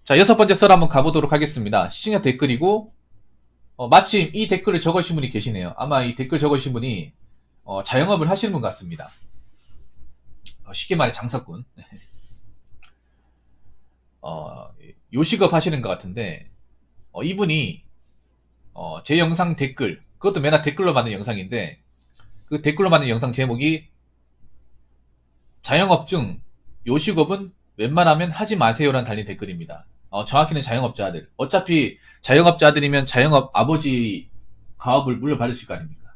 자, 6번째 썰 한번 가보도록 하겠습니다. 시청자 댓글이고, 마침 이 댓글을 적으신 분이 계시네요. 아마 이 댓글 적으신 분이, 자영업을 하시는 분 같습니다. 쉽게 말해 장사꾼. 요식업 하시는 것 같은데, 이분이, 제 영상 댓글, 그것도 맨날 댓글로 만든 영상인데, 그 댓글로 만든 영상 제목이, 자영업 중 요식업은 웬만하면 하지 마세요라는 달린 댓글입니다. 정확히는 자영업자들. 어차피 자영업자들이면 자영업 아버지 가업을 물려받으실 거 아닙니까?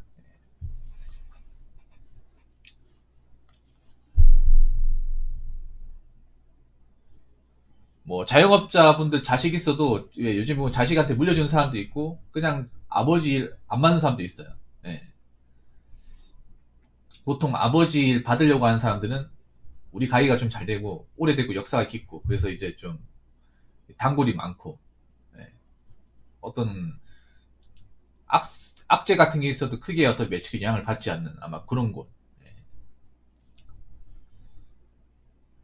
뭐 자영업자분들 자식 있어도 요즘 보면 자식한테 물려주는 사람도 있고 그냥 아버지 일 안 맞는 사람도 있어요. 예. 보통 아버지 일 받으려고 하는 사람들은 우리 가게가 좀 잘 되고 오래되고 역사가 깊고 그래서 이제 좀 단골이 많고 예. 어떤 악, 악재 같은 게 있어도 크게 어떤 매출이 영향을 받지 않는 아마 그런 곳. 예.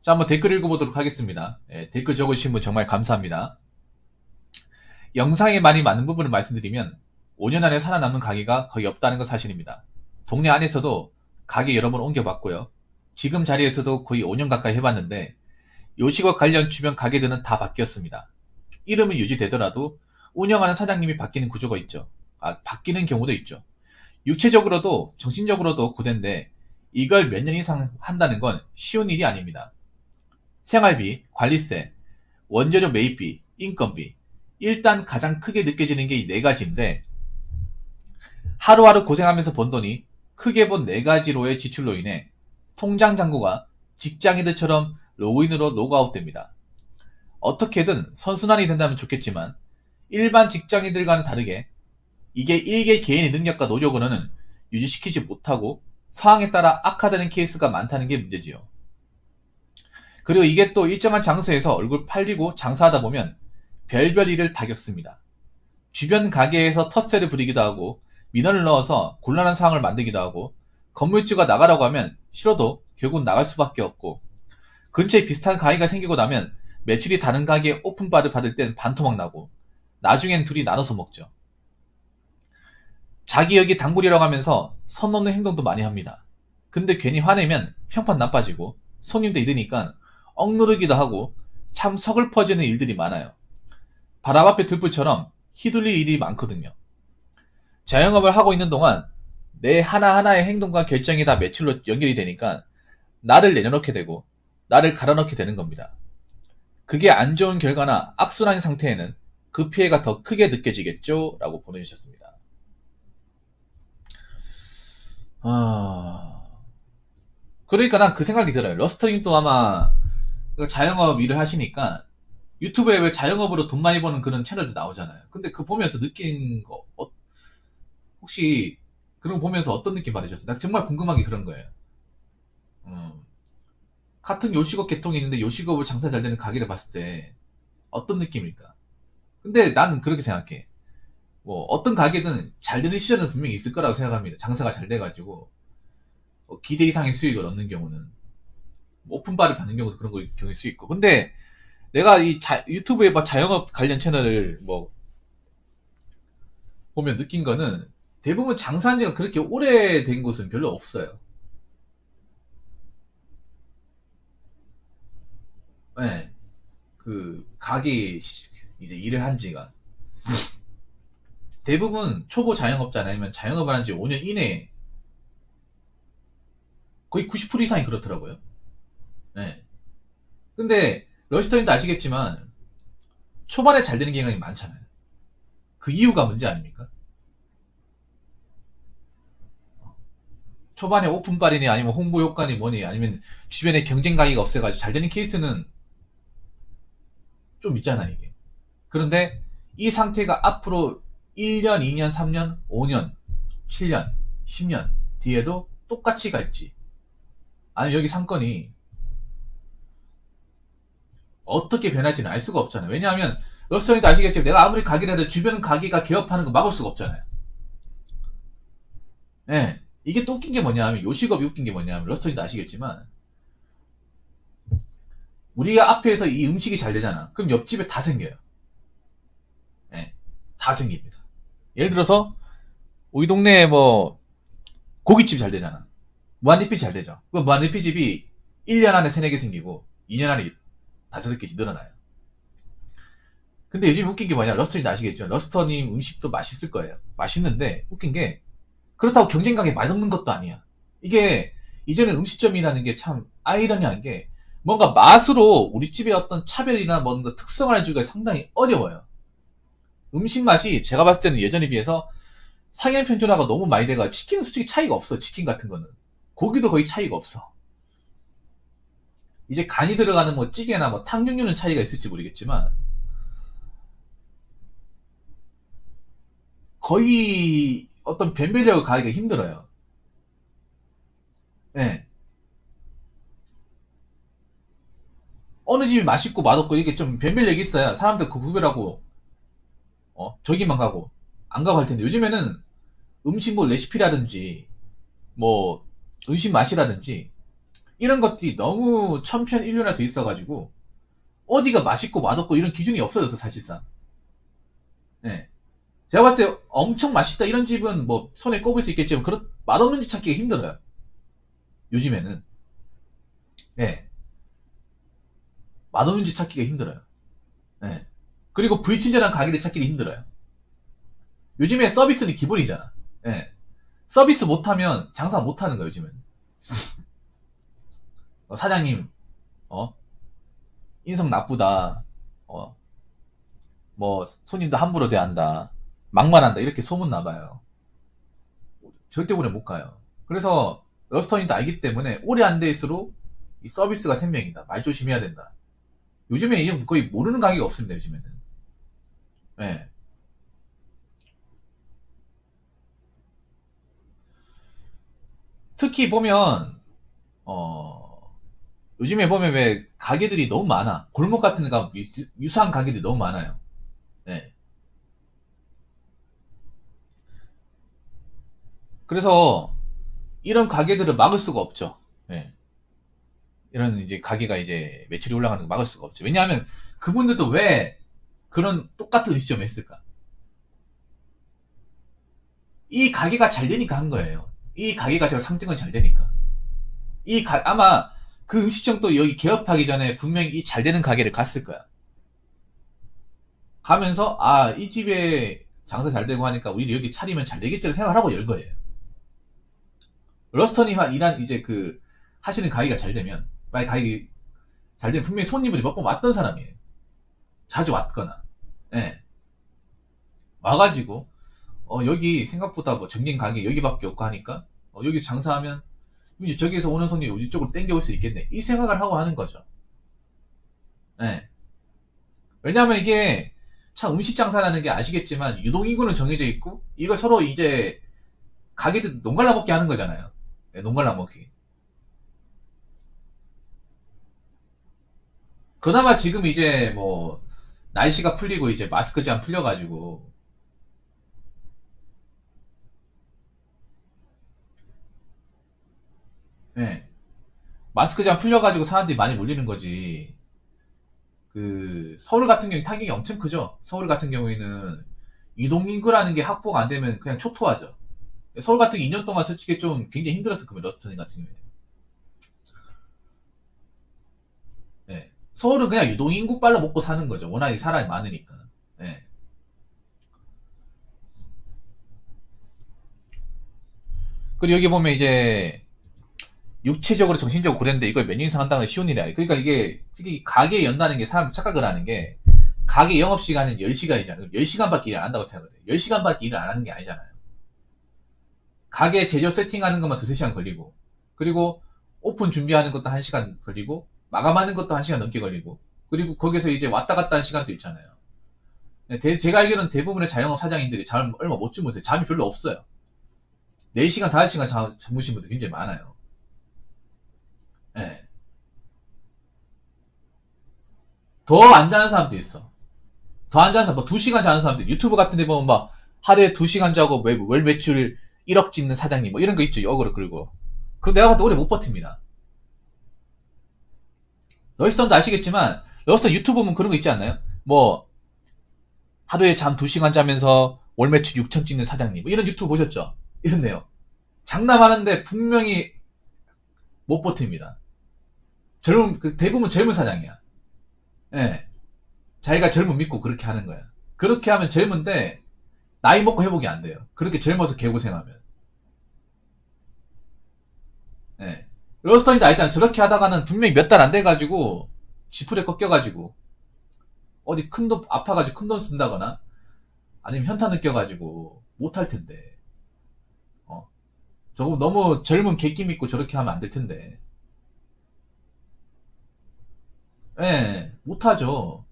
자, 한번 댓글 읽어보도록 하겠습니다. 예, 댓글 적으신 분 정말 감사합니다. 영상에 많이 맞는 부분을 말씀드리면 5년 안에 살아남는 가게가 거의 없다는 건 사실입니다. 동네 안에서도 가게 여러 번 옮겨봤고요. 지금 자리에서도 거의 5년 가까이 해봤는데 요식업 관련 주변 가게들은 다 바뀌었습니다. 이름은 유지되더라도 운영하는 사장님이 바뀌는 구조가 있죠. 바뀌는 경우도 있죠. 육체적으로도 정신적으로도 고된데 이걸 몇 년 이상 한다는 건 쉬운 일이 아닙니다. 생활비, 관리세, 원재료 매입비, 인건비. 일단 가장 크게 느껴지는 게 이 네 가지인데 하루하루 고생하면서 번 돈이 크게 본 네 가지로의 지출로 인해 통장 잔고가 직장인들처럼 로그인으로 로그아웃됩니다. 어떻게든 선순환이 된다면 좋겠지만 일반 직장인들과는 다르게 이게 일개 개인의 능력과 노력으로는 유지시키지 못하고 상황에 따라 악화되는 케이스가 많다는 게 문제지요. 그리고 이게 또 일정한 장소에서 얼굴 팔리고 장사하다 보면 별별 일을 다 겪습니다. 주변 가게에서 텃세를 부리기도 하고 민원을 넣어서 곤란한 상황을 만들기도 하고 건물주가 나가라고 하면 싫어도 결국 나갈 수밖에 없고 근처에 비슷한 가게가 생기고 나면 매출이 다른 가게에 오픈바를 받을 땐 반토막 나고 나중엔 둘이 나눠서 먹죠. 자기 여기 단골이라고 하면서 선 넘는 행동도 많이 합니다. 근데 괜히 화내면 평판 나빠지고 손님도 잃으니까 억누르기도 하고 참 서글퍼지는 일들이 많아요. 바람 앞에 들불처럼 휘둘릴 일이 많거든요. 자영업을 하고 있는 동안 내 하나하나의 행동과 결정이 다 매출로 연결이 되니까 나를 내려놓게 되고 나를 갈아넣게 되는 겁니다. 그게 안 좋은 결과나 악순환 상태에는 그 피해가 더 크게 느껴지겠죠? 라고 보내주셨습니다. 그러니까 난 그 생각이 들어요. 러스터님도 아마 자영업 일을 하시니까 유튜브에 왜 자영업으로 돈 많이 버는 그런 채널도 나오잖아요. 근데 그 보면서 느낀 거, 혹시 그런 거 보면서 어떤 느낌 받으셨어요? 나 정말 궁금한 게 그런 거예요. 음, 같은 요식업 계통이 있는데 요식업을 장사 잘 되는 가게를 봤을 때 어떤 느낌일까? 근데 나는 그렇게 생각해. 뭐 어떤 가게든 잘 되는 시절은 분명히 있을 거라고 생각합니다. 장사가 잘 돼가지고 기대 이상의 수익을 얻는 경우는 뭐 오픈바를 받는 경우도 그런 경우일 수 있고. 근데 내가 이 유튜브에 막 자영업 관련 채널을 뭐 보면 느낀 거는 대부분 장사한 지가 그렇게 오래된 곳은 별로 없어요. 네. 그 가게 이제 일을 한 지가 대부분 초보 자영업자 아니면 자영업을 한 지 5년 이내에 거의 90% 이상이 그렇더라고요. 네. 근데 러시터님도 아시겠지만 초반에 잘 되는 경향이 많잖아요. 그 이유가 문제 아닙니까? 초반에 오픈빨이니 아니면 홍보 효과니 뭐니 아니면 주변에 경쟁 가게가 없어가지고 잘 되는 케이스는 좀 있잖아 이게. 그런데 이 상태가 앞으로 1년, 2년, 3년, 5년, 7년, 10년 뒤에도 똑같이 갈지 아니면 여기 상권이 어떻게 변할지는 알 수가 없잖아요. 왜냐하면 러스터님도 아시겠지만 내가 아무리 가게를 해도 주변 가게가 개업하는 거 막을 수가 없잖아요. 예. 이게 또 웃긴 게 뭐냐 하면 요식업이 웃긴 게 뭐냐 하면 러스터님도 아시겠지만 우리가 앞에서 이 음식이 잘 되잖아. 그럼 옆집에 다 생겨요. 예, 다 생깁니다. 예를 들어서 우리 동네에 뭐 고깃집 잘 되잖아. 무한리필 잘 되죠. 그 무한리필집이 1년 안에 3, 4개 생기고 2년 안에 5, 6개씩 늘어나요. 근데 요즘 웃긴 게 뭐냐, 러스터님 아시겠죠? 러스터님 음식도 맛있을 거예요. 맛있는데 웃긴 게 그렇다고 경쟁 가게 맛없는 것도 아니야. 이게 이제는 음식점이라는 게 참 아이러니한 게 뭔가 맛으로 우리 집의 어떤 차별이나 뭔가 특성을 알기가 상당히 어려워요. 음식 맛이 제가 봤을 때는 예전에 비해서 상향 편준화가 너무 많이 돼가 치킨은 솔직히 차이가 없어. 치킨 같은 거는 고기도 거의 차이가 없어. 이제 간이 들어가는 뭐 찌개나 뭐 탕육류는 차이가 있을지 모르겠지만 거의 어떤 변별력을 가기가 힘들어요. 예. 어느 집이 맛있고 맛없고 이게 좀 변별력이 있어야 사람들 그 구별하고 저기만 가고 안 가고 할 텐데 요즘에는 음식 뭐 레시피라든지 뭐 음식 맛이라든지 이런 것들이 너무 천편일률화 돼 있어가지고 어디가 맛있고 맛없고 이런 기준이 없어졌어 사실상. 예. 제가 봤을 때 엄청 맛있다 이런 집은 뭐 손에 꼽을 수 있겠지만 그렇 맛없는 집 찾기가 힘들어요. 요즘에는. 예. 맛없는 집 찾기가 힘들어요. 예. 그리고 불친절한 가게를 찾기도 힘들어요. 요즘에 서비스는 기본이잖아. 예. 서비스 못하면 장사 못하는 거야 요즘은. 사장님, 어 인성 나쁘다. 어, 뭐 손님도 함부로 대한다. 막말한다. 이렇게 소문 나봐요. 절대 오래 못 가요. 그래서 러스터님도 알기 때문에 오래 안 돼있을수록 이 서비스가 생명이다. 말 조심해야 된다. 요즘에 이게 거의 모르는 가게가 없습니다. 요즘에는. 예. 특히 보면 요즘에 보면 왜 가게들이 너무 많아. 골목 같은 데가 유사한 가게들이 너무 많아요. 예. 그래서 이런 가게들을 막을 수가 없죠. 예. 이런 이제 가게가 이제 매출이 올라가는 거 막을 수가 없죠. 왜냐하면 그분들도 왜 그런 똑같은 음식점을 했을까? 이 가게가 잘 되니까 한 거예요. 이 가게가 제가 상등은 잘 되니까. 아마 그 음식점도 여기 개업하기 전에 분명히 이 잘 되는 가게를 갔을 거야. 가면서 아, 이 집에 장사 잘 되고 하니까 우리 여기 차리면 잘 되겠지를 생각을 하고 열 거예요. 러스터님 일한 이제 그 하시는 가게가 잘 되면 만약 가게 잘 되면 분명히 손님들이 몇 번 왔던 사람이에요. 자주 왔거나. 예. 와가지고 여기 생각보다 뭐 정린 가게 여기밖에 없고 하니까 여기서 장사하면 이제 저기에서 오는 손님 이쪽으로 땡겨올 수 있겠네. 이 생각을 하고 하는 거죠. 예. 왜냐하면 이게 참 음식 장사라는 게 아시겠지만 유동인구는 정해져 있고 이거 서로 이제 가게들 농갈라 먹기 하는 거잖아요. 예, 농갈라 먹기. 그나마 지금 이제 뭐 날씨가 풀리고 이제 마스크 제한 풀려가지고 예. 마스크 제한 풀려가지고 사람들이 많이 몰리는 거지. 그 서울 같은 경우 타격이 엄청 크죠. 서울 같은 경우에는 유동인구라는 게 확보가 안 되면 그냥 초토화죠. 서울 같은 게 2년 동안 솔직히 좀 굉장히 힘들었을 겁니다. 러스터님 같은 경우에. 예. 서울은 그냥 유동인구 빨로 먹고 사는 거죠. 워낙에 사람이 많으니까. 예. 그리고 여기 보면 이제 육체적으로 정신적으로 고랬는데 이걸 몇 년 이상 한다는 건 쉬운 일이 아니에요. 그러니까 이게 특히 가게 연다는 게 사람들 착각을 하는 게 가게 영업시간은 10시간이잖아요. 10시간밖에 일 안 한다고 생각해요. 10시간밖에 일을 안 하는 게 아니잖아요. 가게 제조 세팅하는 것만 2, 3시간 걸리고 그리고 오픈 준비하는 것도 1시간 걸리고 마감하는 것도 1시간 넘게 걸리고 그리고 거기서 이제 왔다 갔다 하는 시간도 있잖아요. 제가 알기로는 대부분의 자영업 사장님들이 잠을 얼마 못 주무세요. 잠이 별로 없어요. 4시간, 5시간 주무신 분들 굉장히 많아요. 예. 더 안 자는 사람도 있어. 더 안 자는 사람, 뭐 2시간 자는 사람들, 유튜브 같은 데 보면 막 하루에 2시간 자고 월 매출 1억 찍는 사장님, 뭐 이런 거 있죠. 역으로 끌고. 그거 내가 봤을 때 오래 못 버팁니다. 러시턴도 아시겠지만 러시턴 유튜브 보면 그런 거 있지 않나요? 뭐 하루에 잠 2시간 자면서 월 매출 6천 찍는 사장님 뭐 이런 유튜브 보셨죠? 이런데요. 장담하는데 분명히 못 버팁니다. 대부분 젊은 사장이야. 예. 자기가 젊은 믿고 그렇게 하는 거야. 그렇게 하면 젊은데 나이 먹고 회복이 안 돼요. 그렇게 젊어서 개고생하면. 예. 러스턴이도 알잖아. 저렇게 하다가는 분명히 몇 달 안 돼가지고 지풀에 꺾여가지고 어디 큰 돈 아파가지고 큰 돈 쓴다거나 아니면 현타 느껴가지고 못할 텐데. 저거 너무 젊은 객기 믿고 저렇게 하면 안 될 텐데. 예, 못하죠.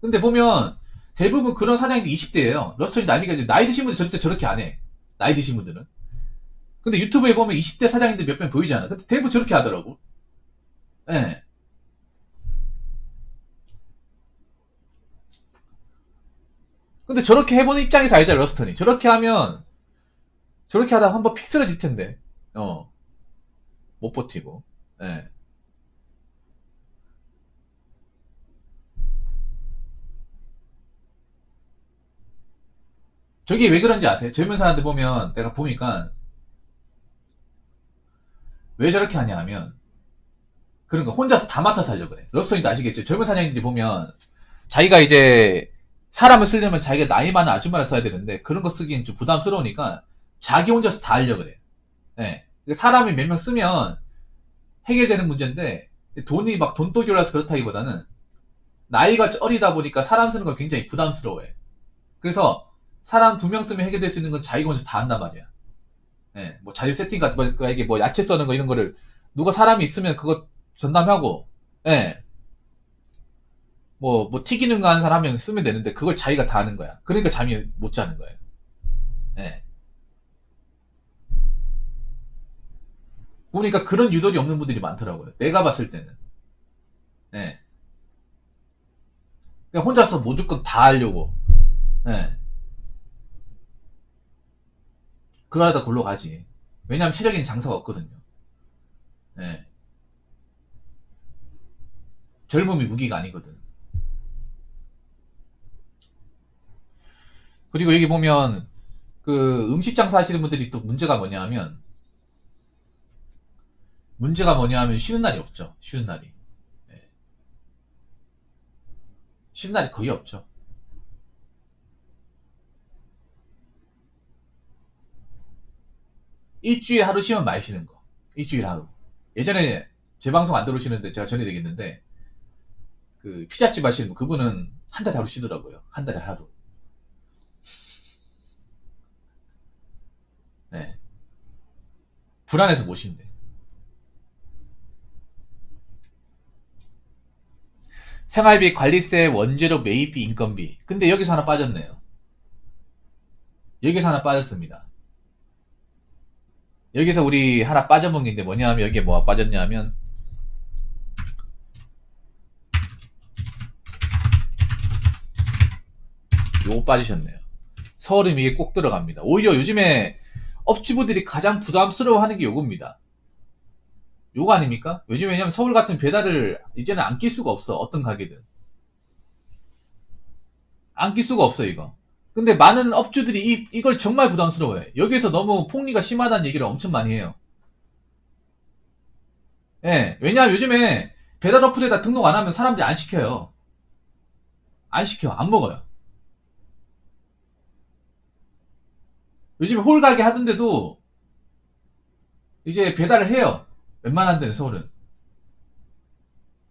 근데 보면 대부분 그런 사장님들 20대예요. 러스턴이 나이가 이제 나이 드신 분들 절대 저렇게 안 해. 나이 드신 분들은. 근데 유튜브에 보면 20대 사장님들 몇 명 보이잖아. 근데 대부분 저렇게 하더라고. 예. 근데 저렇게 해보는 입장에서 알잖아, 러스턴이. 저렇게 하다 한번 픽 쓰러질 텐데. 못 버티고. 예. 저게 왜 그런지 아세요? 젊은 사람들 보면 내가 보니까 왜 저렇게 하냐 하면 그런 거 혼자서 다 맡아서 하려고 그래. 러스턴이도 아시겠죠? 젊은 사장님들이 보면 자기가 이제 사람을 쓰려면 자기가 나이 많은 아줌마를 써야 되는데 그런 거 쓰기엔 좀 부담스러우니까 자기 혼자서 다 하려고 그래. 예. 사람이 몇 명 쓰면 해결되는 문제인데 돈이 막 돈독이라서 그렇다기보다는 나이가 어리다 보니까 사람 쓰는 걸 굉장히 부담스러워해. 그래서 사람 2명 쓰면 해결될 수 있는 건 자기가 먼저 다 한단 말이야. 예, 뭐 자료 세팅 같은 거, 이게 뭐 야채 써는 거 이런 거를 누가 사람이 있으면 그거 전담하고, 예, 뭐 튀기는 거 하는 사람 한 명 쓰면 되는데 그걸 자기가 다 하는 거야. 그러니까 잠이 못 자는 거예요. 예. 보니까 그런 유도리 없는 분들이 많더라고요. 내가 봤을 때는. 예. 그냥 혼자서 무조건 다 하려고. 예. 그거 하다 골로 가지. 왜냐면 체력에는 장사가 없거든요. 예. 젊음이 무기가 아니거든. 그리고 여기 보면 그 음식 장사 하시는 분들이 또 문제가 뭐냐 하면 쉬는 날이 없죠. 쉬는 날이. 예. 쉬는 날이 거의 없죠. 일주일에 하루 쉬면 많이 쉬는 거. 일주일 하루. 예전에 제 방송 안 들어오시는데 제가 전해드리겠는데 그 피자집 하시는 분 그분은 한 달에 하루 쉬더라고요. 한 달에 하루. 네. 불안해서 못 쉰대. 생활비, 관리세, 원재료, 매입비, 인건비. 근데 여기서 하나 빠졌네요. 여기서 하나 빠졌습니다. 여기서 우리 하나 빠져먹는 게 뭐냐 하면 여기에 뭐가 빠졌냐 하면 요거 빠지셨네요. 서울은 이게 꼭 들어갑니다. 오히려 요즘에 업주부들이 가장 부담스러워하는 게 요겁니다. 요거 아닙니까? 요즘 왜냐면 서울 같은 배달을 이제는 안 낄 수가 없어. 어떤 가게든. 안 낄 수가 없어 이거. 근데 많은 업주들이 이걸 정말 부담스러워해. 여기서 너무 폭리가 심하다는 얘기를 엄청 많이 해요. 예. 왜냐하면 요즘에 배달 어플에다 등록 안 하면 사람들이 안 시켜요. 안 시켜. 안 먹어요. 요즘에 홀 가게 하던데도 이제 배달을 해요. 웬만한 데는 서울은.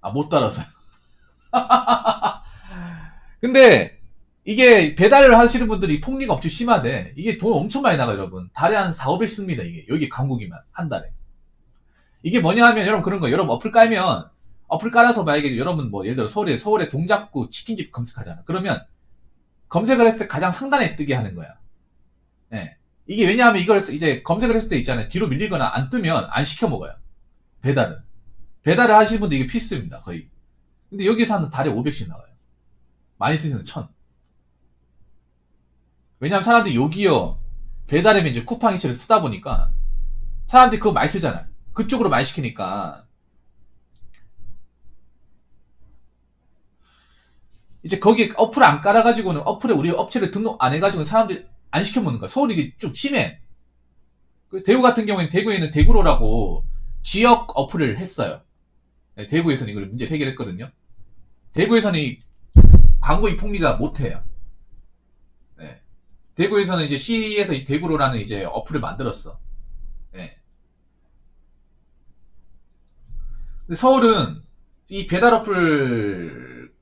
아, 못 따라서. 근데 이게 배달을 하시는 분들이 폭리가 엄청 심하대. 이게 돈 엄청 많이 나가요, 여러분. 달에 한 4, 500 씁니다, 이게. 여기 강국이면. 한 달에. 이게 뭐냐 하면 여러분 그런 거. 여러분 어플 깔면 어플 깔아서 만약에 여러분 뭐 예를 들어 서울에 동작구 치킨집 검색하잖아. 그러면 검색을 했을 때 가장 상단에 뜨게 하는 거야. 예. 이게 왜냐하면 이걸 이제 검색을 했을 때 있잖아요. 뒤로 밀리거나 안 뜨면 안 시켜 먹어요. 배달은. 배달을 하시는 분들 이게 필수입니다, 거의. 근데 여기서 한 달에 500씩 나와요. 많이 쓰시는 1000. 왜냐면 사람들이 여기요. 배달의 민족 쿠팡 이체를 쓰다 보니까 사람들이 그거 많이 쓰잖아요. 그쪽으로 많이 시키니까 이제 거기 어플 안 깔아가지고는 어플에 우리 업체를 등록 안 해가지고 사람들이 안 시켜먹는 거야. 서울이 이게 좀 심해. 그래서 대구 같은 경우에는 대구에는 대구로라고 지역 어플을 했어요. 네, 대구에서는 이걸 문제를 해결했거든요. 대구에서는 이 광고 입폭리가 못해요. 네. 대구에서는 이제 시에서 대구로라는 이제 어플을 만들었어. 네. 근데 서울은 이 배달 어플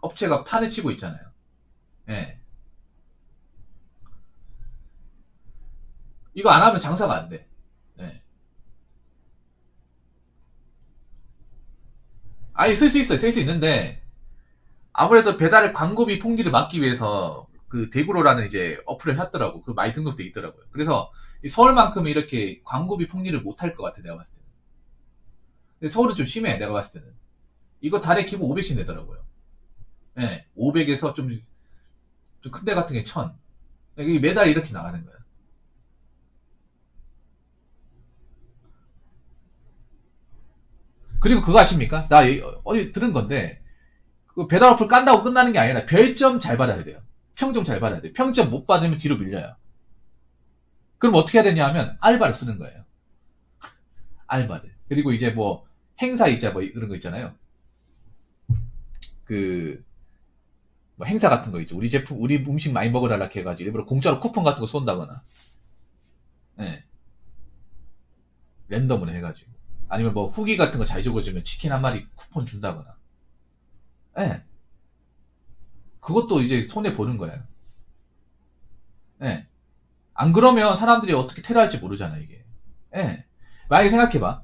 업체가 판을 치고 있잖아요. 네. 이거 안 하면 장사가 안 돼. 네. 아니, 쓸 수 있어요. 쓸 수 있는데, 아무래도 배달 광고비 폭리를 막기 위해서 그 대구로라는 이제 어플을 했더라고. 그 많이 등록돼 있더라고요. 그래서 서울만큼은 이렇게 광고비 폭리를 못 할 것 같아, 내가 봤을 때는. 근데 서울은 좀 심해, 내가 봤을 때는. 이거 달에 기본 500씩 내더라고요. 네, 500에서 좀 큰 데 같은 게 1000. 이게 매달 이렇게 나가는 거야. 그리고 그거 아십니까? 나 어디 들은 건데, 그 배달 어플 깐다고 끝나는 게 아니라 별점 잘 받아야 돼요. 평점 잘 받아야 돼요. 평점 못 받으면 뒤로 밀려요. 그럼 어떻게 해야 되냐 하면 알바를 쓰는 거예요. 알바를. 그리고 이제 뭐 행사 있자 뭐 이런 거 있잖아요. 그 뭐 행사 같은 거 있죠. 우리 제품, 우리 음식 많이 먹어달라 해가지고 일부러 공짜로 쿠폰 같은 거 쏜다거나, 예, 랜덤으로 해가지고. 아니면 뭐 후기 같은 거 잘 적어주면 치킨 한 마리 쿠폰 준다거나, 예, 그것도 이제 손해 보는 거예요. 예, 안 그러면 사람들이 어떻게 테러할지 모르잖아 이게. 예, 만약에 생각해봐.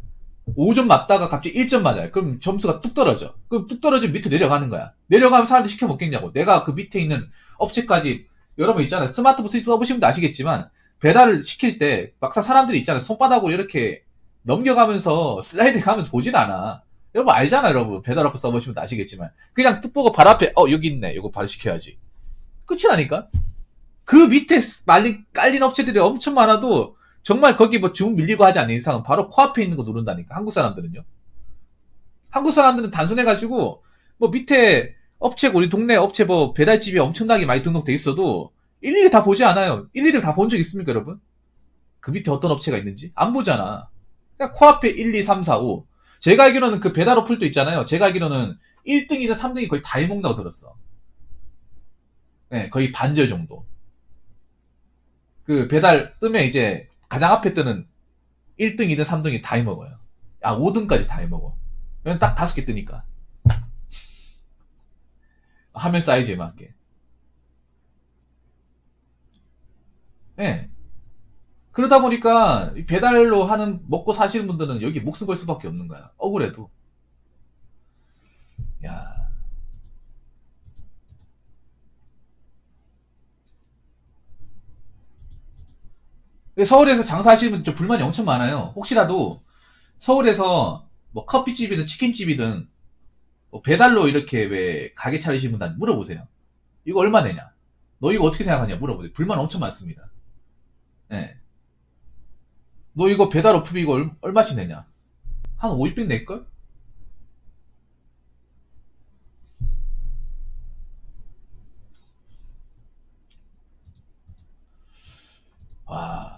5점 맞다가 갑자기 1점 맞아요. 그럼 점수가 뚝 떨어져. 그럼 뚝 떨어지면 밑으로 내려가는 거야. 내려가면 사람들이 시켜 먹겠냐고. 내가 그 밑에 있는 업체까지, 여러분 있잖아요. 스마트폰 써보시면 아시겠지만, 배달을 시킬 때 막상 사람들이 있잖아요. 손바닥으로 이렇게 넘겨가면서 슬라이드 가면서 보진 않아. 여러분 알잖아, 여러분. 배달 어플 써보시면 아시겠지만. 그냥 뚝 보고 발 앞에, 여기 있네. 이거 바로 시켜야지. 끝이라니까? 그 밑에 깔린 업체들이 엄청 많아도 정말 거기 뭐 주문 밀리고 하지 않는 이상은 바로 코앞에 있는 거 누른다니까. 한국 사람들은요. 한국 사람들은 단순해가지고 뭐 밑에 업체, 우리 동네 업체 뭐 배달집이 엄청나게 많이 등록돼 있어도 일일이 다 보지 않아요. 일일이 다 본 적 있습니까, 여러분? 그 밑에 어떤 업체가 있는지 안 보잖아. 그냥 코앞에 1, 2, 3, 4, 5. 제가 알기로는 그 배달 어플도 있잖아요. 제가 알기로는 1등이든 3등이 거의 다 해먹는다고 들었어. 네, 거의 반절 정도. 그 배달 뜨면 이제 가장 앞에 뜨는 1등, 2등, 3등이 다 해먹어요. 5등까지 다 해먹어. 왜냐면 딱 5개 뜨니까. 화면 사이즈에 맞게. 예. 네. 그러다 보니까 배달로 하는, 먹고 사시는 분들은 여기 목숨 걸 수밖에 없는 거야. 억울해도. 야. 서울에서 장사하시는 분들 좀 불만이 엄청 많아요. 혹시라도 서울에서 뭐 커피집이든 치킨집이든 뭐 배달로 이렇게 왜 가게 차리시는 분한테 물어보세요. 이거 얼마 내냐? 너 이거 어떻게 생각하냐? 물어보세요. 불만 엄청 많습니다. 예. 너 이거 배달 어플 이거 얼마씩 내냐? 한 500 낼걸? 와.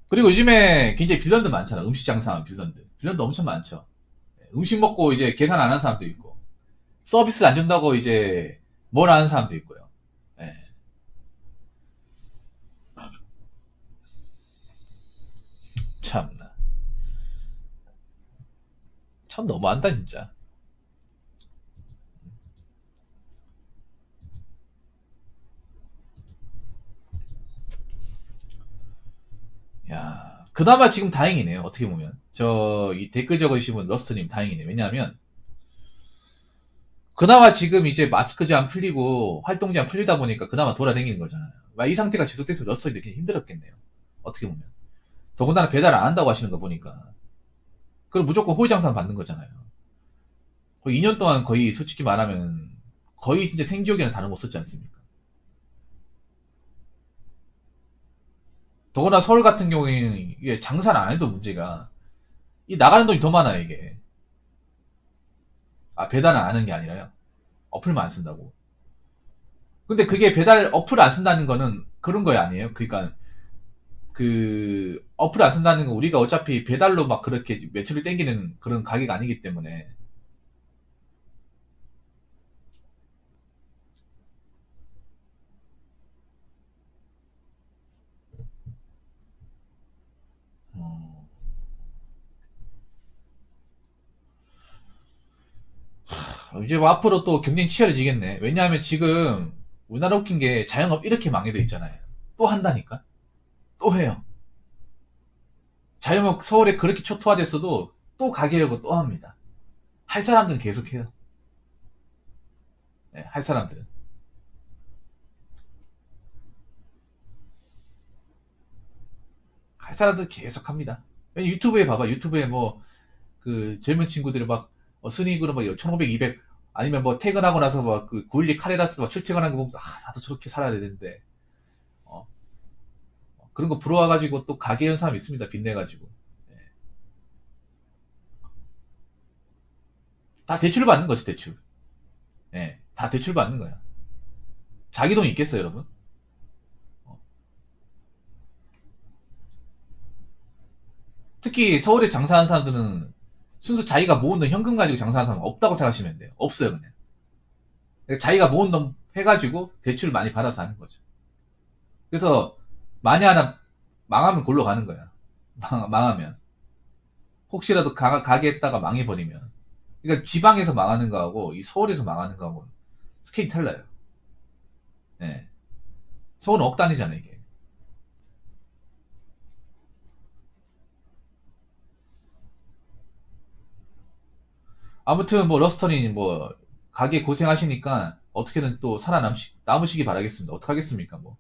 그리고 요즘에 굉장히 빌런들 많잖아. 음식 장사하는 빌런들. 빌런들 엄청 많죠. 음식 먹고 이제 계산 안 하는 사람도 있고, 서비스 안 준다고 이제 뭘 하는 사람도 있고요. 예. 참나. 참 너무한다, 진짜. 야, 그나마 지금 다행이네요. 어떻게 보면. 이 댓글 적으신 분, 러스트님 다행이네요. 왜냐하면, 그나마 지금 이제 마스크 제한 풀리고, 활동 제한 풀리다 보니까 그나마 돌아다니는 거잖아요. 이 상태가 지속됐으면 러스트님 느끼기 힘들었겠네요. 어떻게 보면. 더군다나 배달 안 한다고 하시는 거 보니까. 그럼 무조건 호의장산 받는 거잖아요. 거의 2년 동안 거의 솔직히 말하면, 거의 진짜 생지옥이나 다름 없었지 않습니까? 더구나 서울 같은 경우에는 이게 장사를 안 해도 문제가, 이 나가는 돈이 더 많아요, 이게. 배달은 안 하는 게 아니라요. 어플만 안 쓴다고. 근데 그게 배달 어플을 안 쓴다는 거는 그런 거 아니에요? 그러니까 그 어플을 안 쓴다는 건 우리가 어차피 배달로 막 그렇게 매출을 땡기는 그런 가게가 아니기 때문에. 어, 이제 뭐 앞으로 또 경쟁이 치열해지겠네. 왜냐하면 지금 우리나라 웃긴 게 자영업 이렇게 망해져 있잖아요. 또 한다니까? 또 해요. 자영업 서울에 그렇게 초토화됐어도 또 가게 열고 또 합니다. 할 사람들은 계속 해요. 네, 할 사람들은. 할 사람들은 계속 합니다. 유튜브에 봐봐. 유튜브에 뭐, 그 젊은 친구들이 막, 순이익으로 막 1500, 200, 아니면 뭐 퇴근하고 나서 막 그 912 카레라스 막 출퇴근하는 거 보면서, 아, 나도 저렇게 살아야 되는데, 어, 그런 거 부러워가지고 또 가게 연 사람 있습니다. 빚내가지고. 예. 다 대출 받는 거지, 대출. 예. 다 대출 받는 거야. 자기 돈 있겠어요, 여러분? 어. 특히 서울에 장사하는 사람들은 순수 자기가 모은 돈 현금 가지고 장사하는 사람 없다고 생각하시면 돼요. 없어요, 그냥. 그러니까 자기가 모은 돈 해가지고 대출을 많이 받아서 하는 거죠. 그래서 만에 하나 망하면 골로 가는 거야. 망하면. 혹시라도 가게 했다가 망해버리면. 그러니까 지방에서 망하는 거하고 이 서울에서 망하는 거하고 스케일이 달라요. 예. 서울은 억 단위잖아, 이게. 아무튼 뭐 러스터님 뭐 가게 고생하시니까 어떻게든 또 남으시기 바라겠습니다. 어떡하겠습니까, 뭐.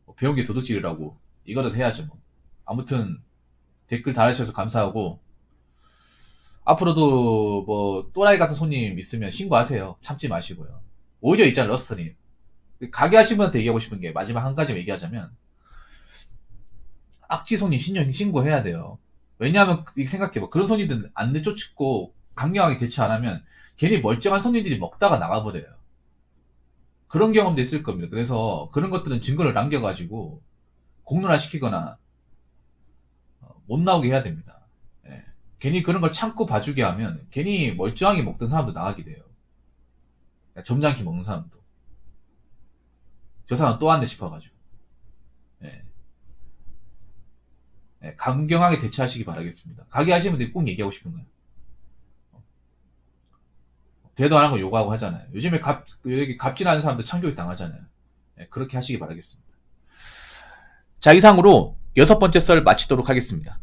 뭐 배운 게 도둑질이라고 이거라도 해야죠, 뭐. 아무튼 댓글 달아주셔서 감사하고 앞으로도 뭐 또라이 같은 손님 있으면 신고하세요. 참지 마시고요. 오히려 있잖아, 러스터님. 가게 하신 분한테 얘기하고 싶은 게 마지막 한 가지만 얘기하자면 악취 손님 신고해야 돼요. 왜냐하면 생각해봐. 그런 손님들은 안 내쫓고 강경하게 대처 안 하면 괜히 멀쩡한 손님들이 먹다가 나가버려요. 그런 경험도 있을 겁니다. 그래서 그런 것들은 증거를 남겨가지고 공론화 시키거나 못 나오게 해야 됩니다. 예. 괜히 그런 걸 참고 봐주게 하면 괜히 멀쩡하게 먹던 사람도 나가게 돼요. 점잖게 먹는 사람도. 저 사람 또 왔네 싶어가지고. 예. 예, 강경하게 대처하시기 바라겠습니다. 가게 하시는 분들이 꼭 얘기하고 싶은 거예요. 대도 안 하고 요구하고 하잖아요. 요즘에 여기 갑질하는 사람도 창교육 당하잖아요. 예, 그렇게 하시기 바라겠습니다. 자, 이상으로 6번째 썰 마치도록 하겠습니다.